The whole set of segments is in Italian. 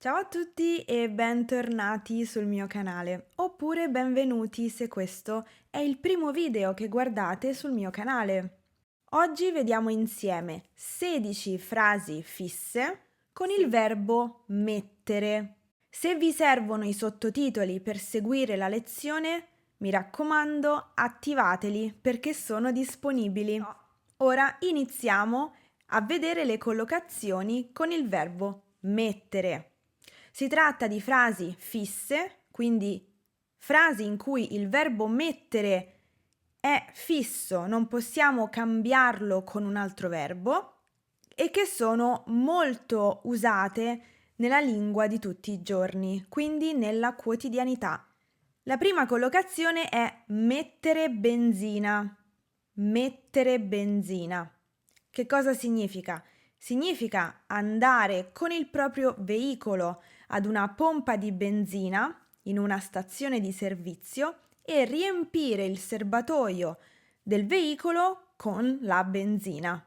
Ciao a tutti e bentornati sul mio canale, oppure benvenuti se questo è il primo video che guardate sul mio canale. Oggi vediamo insieme 16 frasi fisse con il verbo mettere. Se vi servono i sottotitoli per seguire la lezione, mi raccomando, attivateli perché sono disponibili. Ora iniziamo a vedere le collocazioni con il verbo mettere. Si tratta di frasi fisse, quindi frasi in cui il verbo mettere è fisso, non possiamo cambiarlo con un altro verbo e che sono molto usate nella lingua di tutti i giorni, quindi nella quotidianità. La prima collocazione è mettere benzina. Mettere benzina. Che cosa significa? Significa andare con il proprio veicolo ad una pompa di benzina in una stazione di servizio e riempire il serbatoio del veicolo con la benzina.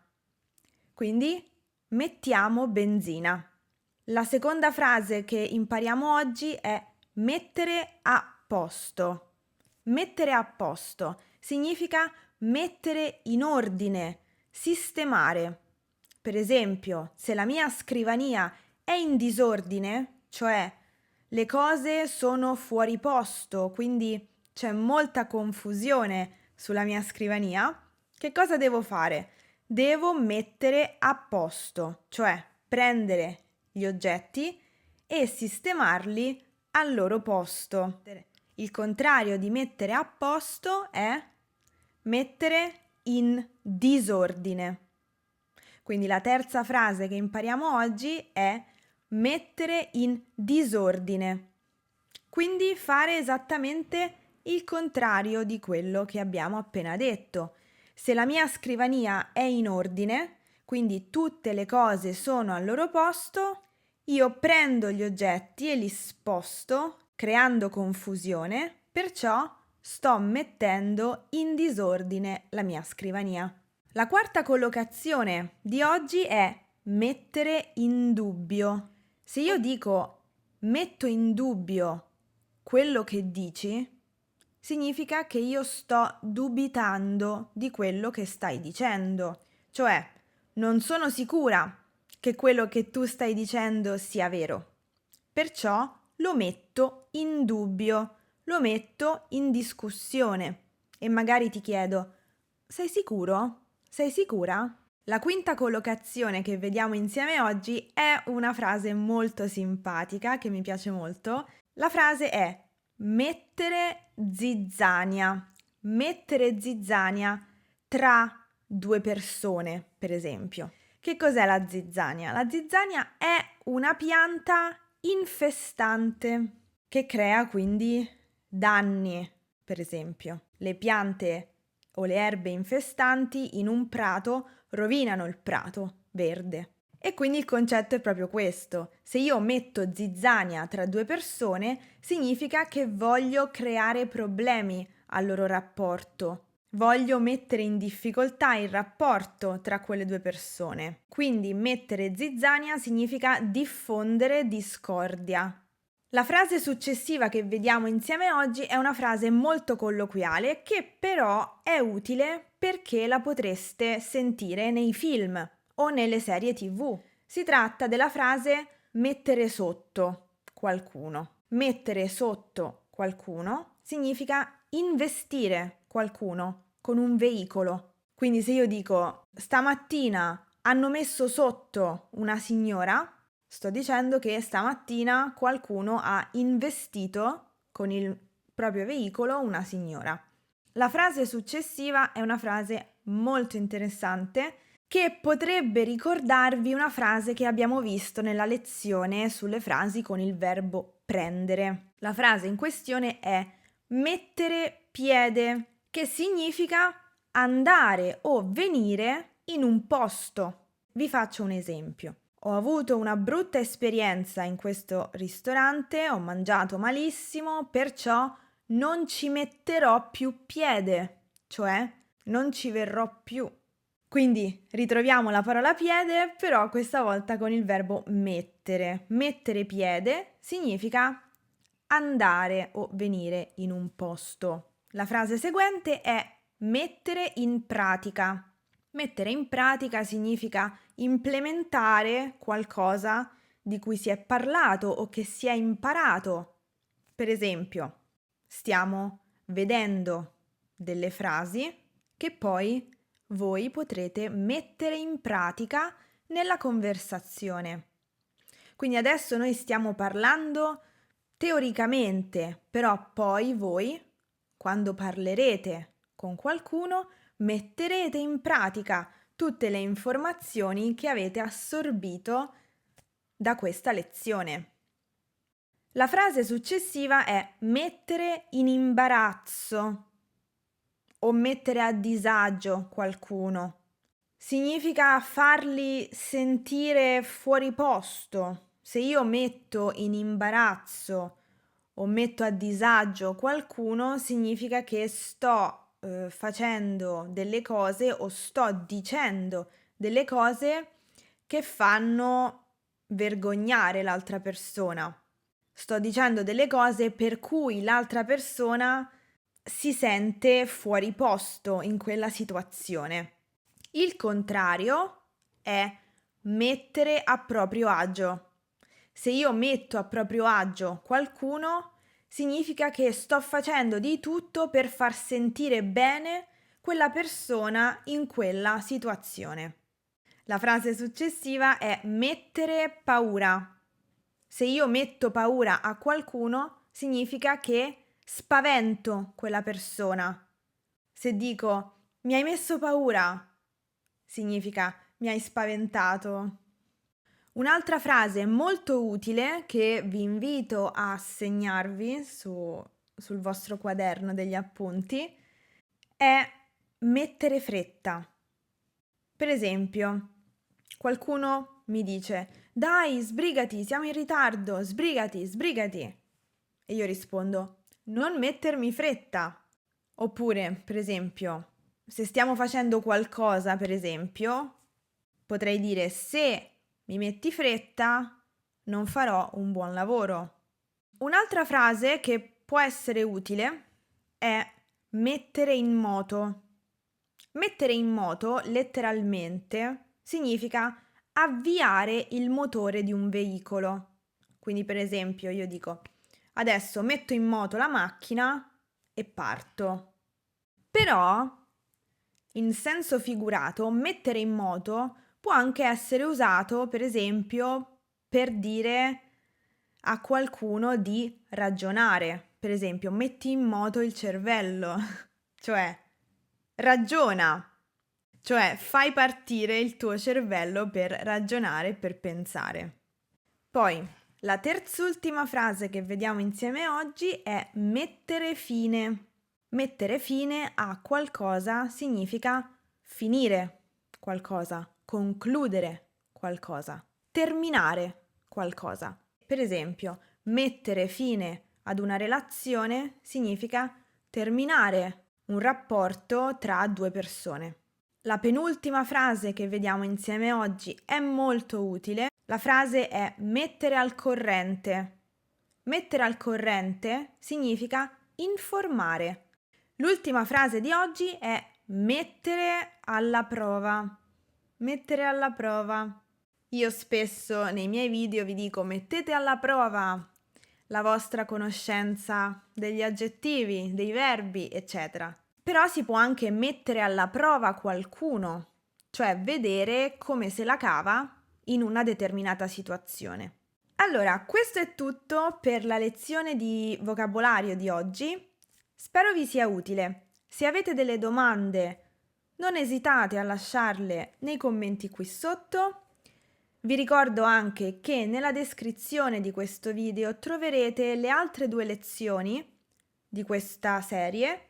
Quindi mettiamo benzina. La seconda frase che impariamo oggi è mettere a posto. Mettere a posto significa mettere in ordine, sistemare. Per esempio, se la mia scrivania è in disordine, cioè le cose sono fuori posto, quindi c'è molta confusione sulla mia scrivania, che cosa devo fare? Devo mettere a posto, cioè prendere gli oggetti e sistemarli al loro posto. Il contrario di mettere a posto è mettere in disordine. Quindi la terza frase che impariamo oggi è mettere in disordine. Quindi fare esattamente il contrario di quello che abbiamo appena detto. Se la mia scrivania è in ordine, quindi tutte le cose sono al loro posto, io prendo gli oggetti e li sposto, creando confusione, perciò sto mettendo in disordine la mia scrivania. La quarta collocazione di oggi è mettere in dubbio. Se io dico metto in dubbio quello che dici, significa che io sto dubitando di quello che stai dicendo. Cioè, non sono sicura che quello che tu stai dicendo sia vero. Perciò lo metto in dubbio, lo metto in discussione e magari ti chiedo: sei sicuro? Sei sicura? La quinta collocazione che vediamo insieme oggi è una frase molto simpatica che mi piace molto. La frase è mettere zizzania. Mettere zizzania tra due persone, per esempio. Che cos'è la zizzania? La zizzania è una pianta infestante che crea quindi danni, per esempio. Le piante o le erbe infestanti in un prato rovinano il prato verde. E quindi il concetto è proprio questo. Se io metto zizzania tra due persone, significa che voglio creare problemi al loro rapporto. Voglio mettere in difficoltà il rapporto tra quelle due persone. Quindi mettere zizzania significa diffondere discordia. La frase successiva che vediamo insieme oggi è una frase molto colloquiale che però è utile perché la potreste sentire nei film o nelle serie TV. Si tratta della frase mettere sotto qualcuno. Mettere sotto qualcuno significa investire qualcuno con un veicolo. Quindi se io dico stamattina hanno messo sotto una signora, sto dicendo che stamattina qualcuno ha investito con il proprio veicolo una signora. La frase successiva è una frase molto interessante che potrebbe ricordarvi una frase che abbiamo visto nella lezione sulle frasi con il verbo prendere. La frase in questione è mettere piede, che significa andare o venire in un posto. Vi faccio un esempio. Ho avuto una brutta esperienza in questo ristorante, ho mangiato malissimo, perciò non ci metterò più piede, cioè non ci verrò più. Quindi ritroviamo la parola piede, però questa volta con il verbo mettere. Mettere piede significa andare o venire in un posto. La frase seguente è mettere in pratica. Mettere in pratica significa implementare qualcosa di cui si è parlato o che si è imparato. Per esempio, stiamo vedendo delle frasi che poi voi potrete mettere in pratica nella conversazione. Quindi adesso noi stiamo parlando teoricamente, però poi voi, quando parlerete con qualcuno, metterete in pratica tutte le informazioni che avete assorbito da questa lezione. La frase successiva è mettere in imbarazzo o mettere a disagio qualcuno. Significa farli sentire fuori posto. Se io metto in imbarazzo o metto a disagio qualcuno, significa che sto facendo delle cose o sto dicendo delle cose che fanno vergognare l'altra persona. Sto dicendo delle cose per cui l'altra persona si sente fuori posto in quella situazione. Il contrario è mettere a proprio agio. Se io metto a proprio agio qualcuno, significa che sto facendo di tutto per far sentire bene quella persona in quella situazione. La frase successiva è mettere paura. Se io metto paura a qualcuno, significa che spavento quella persona. Se dico mi hai messo paura, significa mi hai spaventato. Un'altra frase molto utile che vi invito a segnarvi sul vostro quaderno degli appunti è mettere fretta. Per esempio, qualcuno mi dice dai, sbrigati, siamo in ritardo, sbrigati, sbrigati. E io rispondo non mettermi fretta. Oppure, per esempio, se stiamo facendo qualcosa, per esempio, potrei dire se mi metti fretta, non farò un buon lavoro. Un'altra frase che può essere utile è mettere in moto. Mettere in moto, letteralmente, significa avviare il motore di un veicolo. Quindi, per esempio, io dico adesso metto in moto la macchina e parto. Però, in senso figurato, mettere in moto può anche essere usato, per esempio, per dire a qualcuno di ragionare. Per esempio, metti in moto il cervello, cioè ragiona, cioè fai partire il tuo cervello per ragionare, per pensare. Poi, la terz'ultima frase che vediamo insieme oggi è mettere fine. Mettere fine a qualcosa significa finire qualcosa, concludere qualcosa, terminare qualcosa. Per esempio, mettere fine ad una relazione significa terminare un rapporto tra due persone. La penultima frase che vediamo insieme oggi è molto utile. La frase è mettere al corrente. Mettere al corrente significa informare. L'ultima frase di oggi è mettere alla prova. Mettere alla prova. Io spesso nei miei video vi dico mettete alla prova la vostra conoscenza degli aggettivi, dei verbi, eccetera. Però si può anche mettere alla prova qualcuno, cioè vedere come se la cava in una determinata situazione. Allora, questo è tutto per la lezione di vocabolario di oggi. Spero vi sia utile. Se avete delle domande, non esitate a lasciarle nei commenti qui sotto. Vi ricordo anche che nella descrizione di questo video troverete le altre 2 lezioni di questa serie.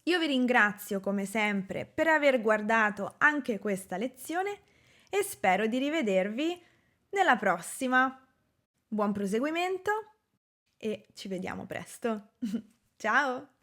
Io vi ringrazio come sempre per aver guardato anche questa lezione e spero di rivedervi nella prossima. Buon proseguimento e ci vediamo presto. Ciao!